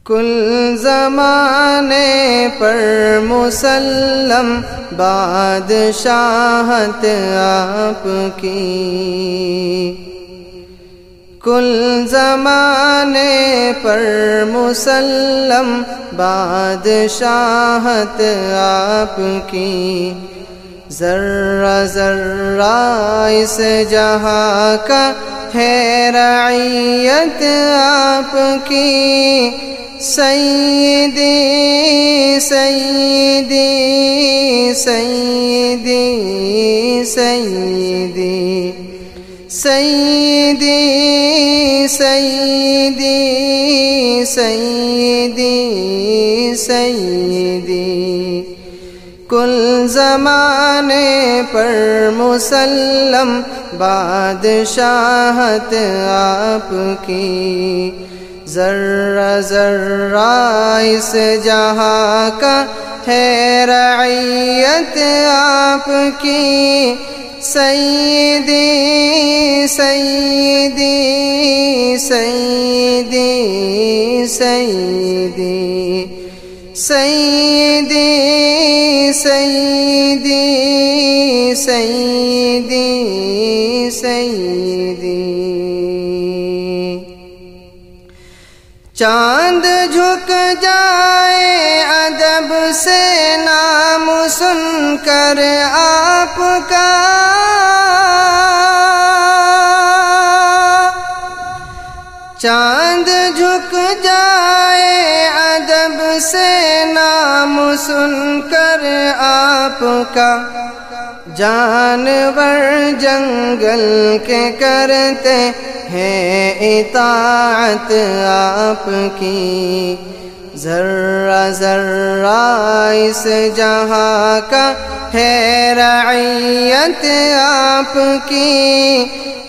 کل زمانے پر مسلم بادشاہت آپ کی، کل زمانے پر مسلم بادشاہت آپ کی، ذرہ ذرہ اس جہاں کا ہے رعیت آپ کی، سیدی سیدی سیدی سیدی سیدی سیدی سیدی سیدی، کل زمانے پر مسلم بادشاہت آپ کی، ذرہ ذرہ اس جہاں کا ہے رعیت آپ کی، سیدی سیدی سیدی سیدی سیدی سیدی سیدی سیدی، چاند جھک جائے ادب سے نام سن کر آپ کا، چاند جھک جائے ادب سے نام سن کر آپ کا، جانور جنگل کے کرتے ہیں اطاعت آپ کی، ذرہ ذرہ اس جہاں کا ہے رعیت آپ کی،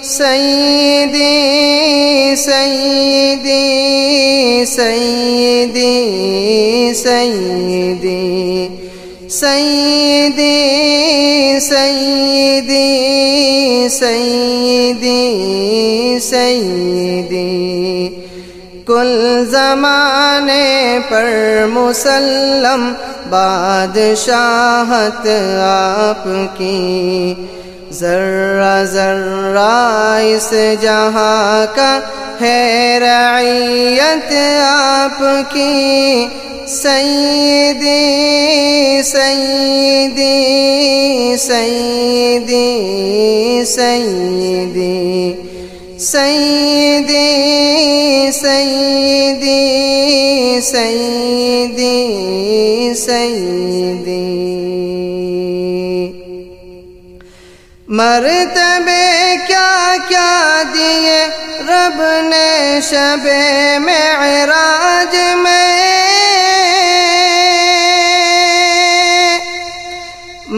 سیدی سیدی سیدی سیدی سیدی سیدی سیدی سیدی، کل زمانے پر مسلم بادشاہت آپ کی، ذرہ ذرہ اس جہاں کا ہے رعیت آپ کی، سیدی سیدی سیدی سیدی سیدی سیدی سیدی سیدی، مرتبے کیا کیا دیے رب نے شب معراج میں،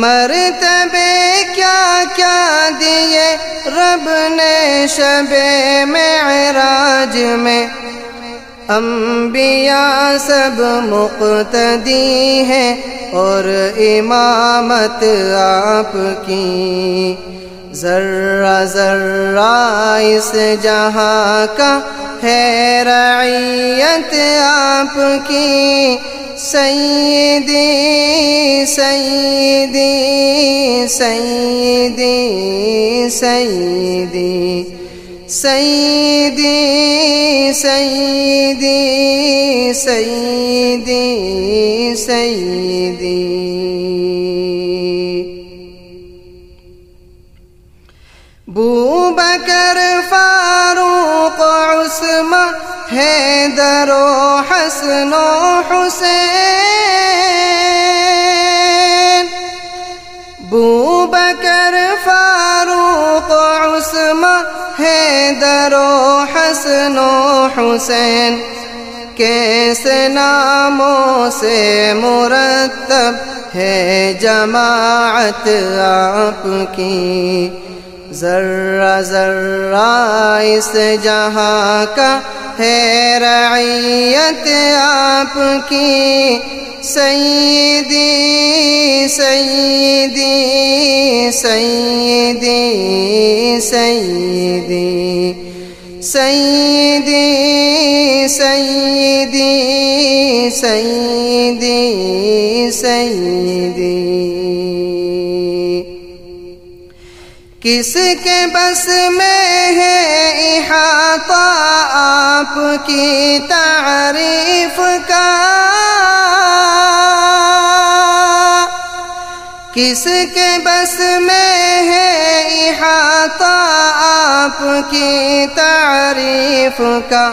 مرتبے کیا کیا دیے رب نے شب معراج میں، انبیاء سب مقتدی ہیں اور امامت آپ کی، ذرہ ذرہ اس جہاں کا ہے رعیت آپ کی، سیدی سیدی سیدی سیدی سیدی سیدی سیدی سیدی، بوبکر فاروق عثمان حیدر و حسن و حسین، بوبکر فاروق عثمان حیدر و حسن و حسین، کیسے ناموں سے مرتب ہے جماعت آپ کی، ذرہ ذرہ اس جہاں کا ہے رعیت آپ کی، سیدی سیدی سیدی سیدی سیدی سیدی سیدی سیدی کس کے بس میں ہے احاطہ آپ کی تعریف کا کس کے بس میں ہے احاطہ آپ کی تعریف کا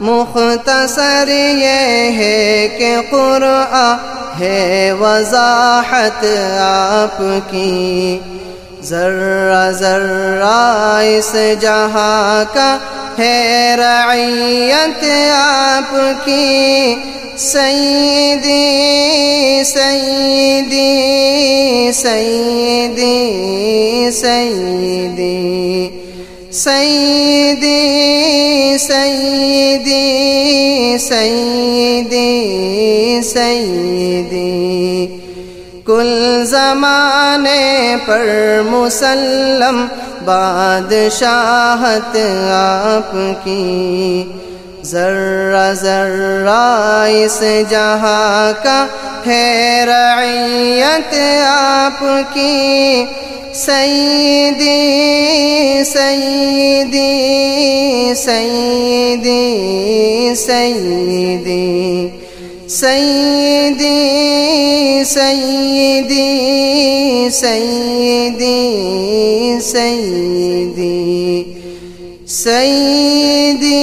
مختصر یہ ہے کہ قرآن ہے وضاحت آپ کی ذرہ ذرہ اس جہاں کا ہے رعیت آپ کی سیدی سیدی سیدی سیدی سیدی سیدی سیدی سیدی کل زمانے پر مسلم بادشاہت آپ کی ذرہ ذرہ اس جہاں کا ہے رعیت آپ کی سیدی سیدی سیدی سیدی سیدی سیدی سیدی سیدی سیدی